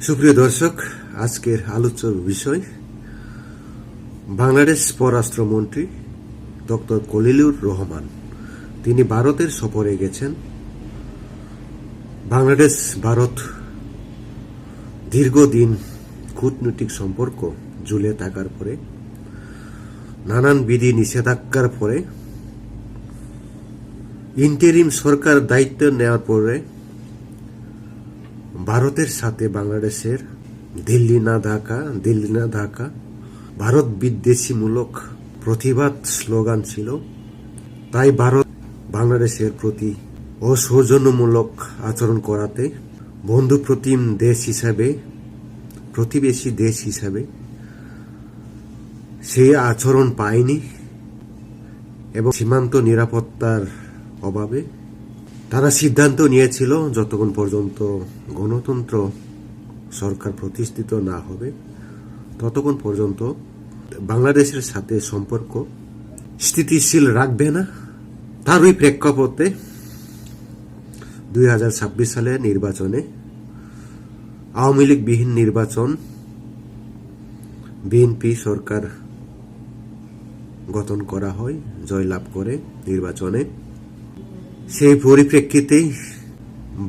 সুপ্রিয় দর্শক, আজকের আলোচ্য বিষয় বাংলাদেশ পররাষ্ট্রমন্ত্রী ডক্টর খলিলুর রহমান। তিনি ভারতের সফরে গেছেন। বাংলাদেশ ভারত দীর্ঘদিন কূটনৈতিক সম্পর্ক ঝুলে থাকার পরে, নানান বিধি নিষেধাজ্ঞার পরে, ইন্টারিম সরকার দায়িত্ব নেওয়ার পরে ভারতের সাথে বাংলাদেশের দিল্লি না ঢাকা ভারত বিদ্বেষীমূলক প্রতিবাদ স্লোগান ছিল। তাই ভারত বাংলাদেশের প্রতি অসৌজন্যমূলক আচরণ করাতে বন্ধুপ্রতিম দেশ হিসাবে, প্রতিবেশী দেশ হিসাবে সেই আচরণ পায়নি এবং সীমান্ত নিরাপত্তার অভাবে তারা সিদ্ধান্ত নিয়েছিল যতক্ষণ পর্যন্ত গণতন্ত্র সরকার প্রতিষ্ঠিত না হবে ততক্ষণ পর্যন্ত বাংলাদেশের সাথে সম্পর্ক স্থিতিশীল রাখবে না। তারই প্রেক্ষাপটে 2026 সালের নির্বাচনে আওয়ামী লীগবিহীন নির্বাচন, বিএনপি সরকার গঠন করা হয়, জয়লাভ করে নির্বাচনে। সেই পরিপ্রেক্ষিতেই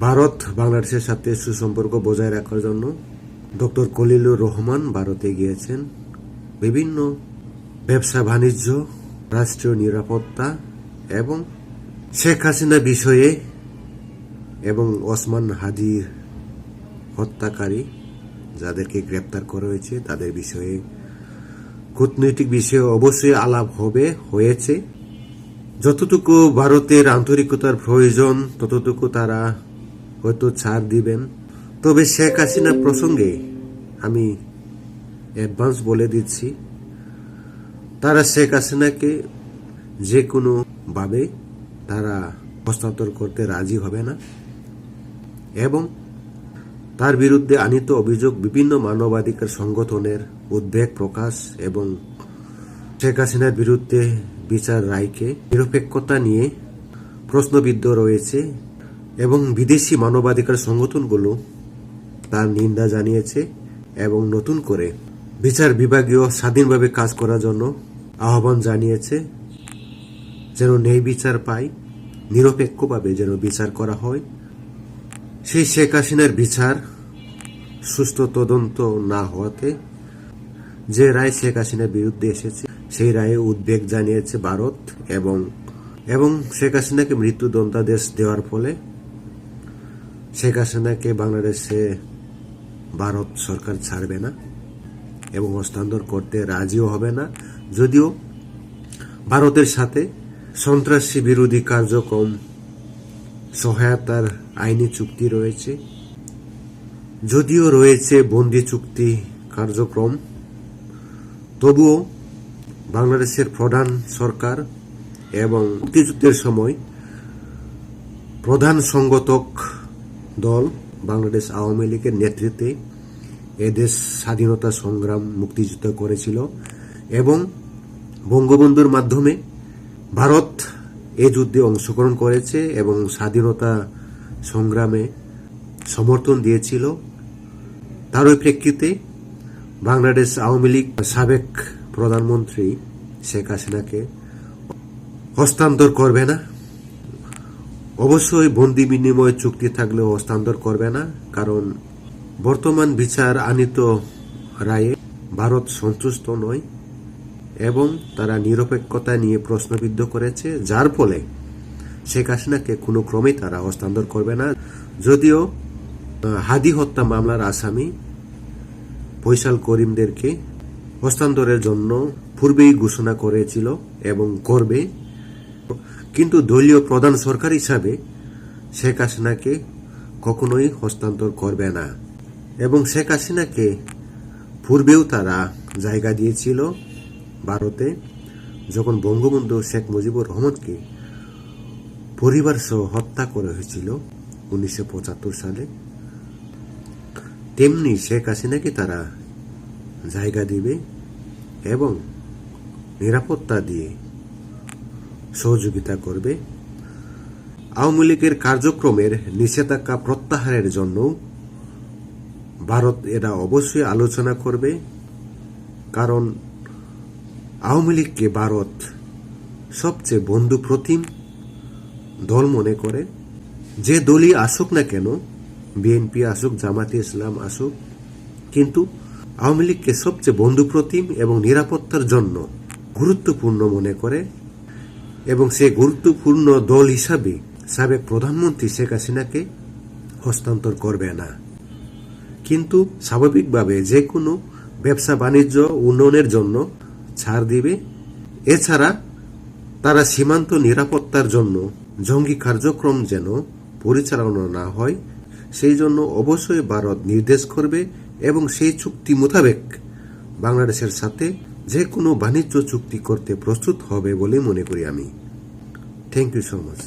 ভারত বাংলাদেশের সাথে সুসম্পর্ক বজায় রাখার জন্য ডক্টর খলিলুর রহমান ভারতে গিয়েছেন। বিভিন্ন ব্যবসা বাণিজ্য, রাষ্ট্রীয় নিরাপত্তা এবং শেখ হাসিনা বিষয়ে এবং ওসমান হাদির হত্যাকারী যাদেরকে গ্রেপ্তার করা হয়েছে তাদের বিষয়ে কূটনৈতিক বিষয়ে অবশ্যই আলাপ হয়েছে। যতটুকু ভারতের আন্তরিকতার প্রয়োজন ততটুকু তারা হয়তো ছাড় দিবেন। তবে শেখ হাসিনা প্রসঙ্গে আমি অ্যাডভান্স বলে দিচ্ছি, তারা শেখ হাসিনাকে যে কোনো ভাবে তারা হস্তান্তর করতে রাজি হবে না এবং তার বিরুদ্ধে আনীত অভিযোগ বিভিন্ন মানবাধিকার সংগঠনের উদ্বেগ প্রকাশ এবং শেখ হাসিনার বিরুদ্ধে বিচার রায়কে নিরপেক্ষতা নিয়ে প্রশ্নবিদ্ধ রয়েছে এবং বিদেশি মানবাধিকার সংগঠনগুলো তার নিন্দা জানিয়েছে এবং নতুন করে বিচার বিভাগীয় স্বাধীনভাবে কাজ করার জন্য আহ্বান জানিয়েছে, যেন ন্যায় বিচার পায়, নিরপেক্ষভাবে যেন বিচার করা হয়। সেই শেখ হাসিনার বিচার সুষ্ঠু তদন্ত না হওয়াতে যে রায় শেখ হাসিনার বিরুদ্ধে এসেছে সেই রায়ে উদ্বেগ জানিয়েছে ভারত এবং শেখ হাসিনাকে মৃত্যুদণ্ডাদেশ দেওয়ার ফলে শেখ হাসিনাকে বাংলাদেশে ভারত সরকার ছাড়বে না এবং হস্তান্তর করতে রাজিও হবে না। যদিও ভারতের সাথে সন্ত্রাসী বিরোধী কার্যক্রম সহায়তার আইনি চুক্তি রয়েছে, যদিও রয়েছে বন্দি চুক্তি কার্যক্রম, তবুও বাংলাদেশের প্রধান সরকার এবং মুক্তিযুদ্ধের সময় প্রধান সংগঠক দল বাংলাদেশ আওয়ামী লীগের নেতৃত্বে এদেশ স্বাধীনতা সংগ্রাম মুক্তিযুদ্ধ করেছিল এবং বঙ্গবন্ধুর মাধ্যমে ভারত এই যুদ্ধে অংশগ্রহণ করেছে এবং স্বাধীনতা সংগ্রামে সমর্থন দিয়েছিল। তারই প্রেক্ষিতে বাংলাদেশ আওয়ামী লীগ সাবেক প্রধানমন্ত্রী শেখ হাসিনাকে হস্তান্তর করবে না। অবশ্যই বন্দি বিনিময় চুক্তি থাকলেও হস্তান্তর করবে না, কারণ বর্তমান বিচার আনীত রায়ে ভারত সন্তুষ্ট নয় এবং তারা নিরপেক্ষতা নিয়ে প্রশ্নবিদ্ধ করেছে, যার ফলে শেখ হাসিনাকে কোনো ক্রমে তারা হস্তান্তর করবে না। যদিও হাদি হত্যা মামলার আসামি ফয়সাল করিমদেরকে হস্তান্তরের জন্য পূর্বেই ঘোষণা করেছিল এবং করবে, কিন্তু দলীয় প্রধান সরকার হিসাবে শেখ হাসিনাকে কখনোই হস্তান্তর করবে না এবং শেখ হাসিনাকে পূর্বেও তারা জায়গা দিয়েছিল ভারতে, যখন বঙ্গবন্ধু শেখ মুজিবুর রহমানকে পরিবার সহ হত্যা করা হয়েছিল 1975 সালে, তেমনি শেখ হাসিনাকে তারা জায়গা দিবে এবং নিরাপত্তা দিয়ে সহযোগিতা করবে। আওয়ামী লীগের কার্যক্রমের নিষেধাজ্ঞা প্রত্যাহারের জন্য ভারত এটা অবশ্যই আলোচনা করবে, কারণ আওয়ামী লীগকে ভারত সবচেয়ে বন্ধুপ্রতিম দল মনে করে। যে দলই আসুক না কেন, বিএনপি আসুক, জামাতে ইসলাম আসুক, কিন্তু আওয়ামী লীগকে সবচেয়ে বন্ধুপ্রতিম এবং নিরাপত্তার জন্য গুরুত্বপূর্ণ মনে করে, এবং সেই গুরুত্বপূর্ণ দল হিসাবে সাবেক প্রধানমন্ত্রী শেখ হাসিনাকে হস্তান্তর করবে না। কিন্তু স্বাভাবিকভাবে যে কোনো ব্যবসা বাণিজ্য উন্নয়নের জন্য ছাড় দিবে। এছাড়া তারা সীমান্ত নিরাপত্তার জন্য জঙ্গি কার্যক্রম যেন পরিচালনা না হয়, সেই জন্য অবশ্যই ভারত নির্দেশ করবে এবং সেই চুক্তি মোতাবেক বাংলাদেশের সাথে যে কোনো বাণিজ্য চুক্তি করতে প্রস্তুত হবে বলে মনে করি আমি। Thank you so much.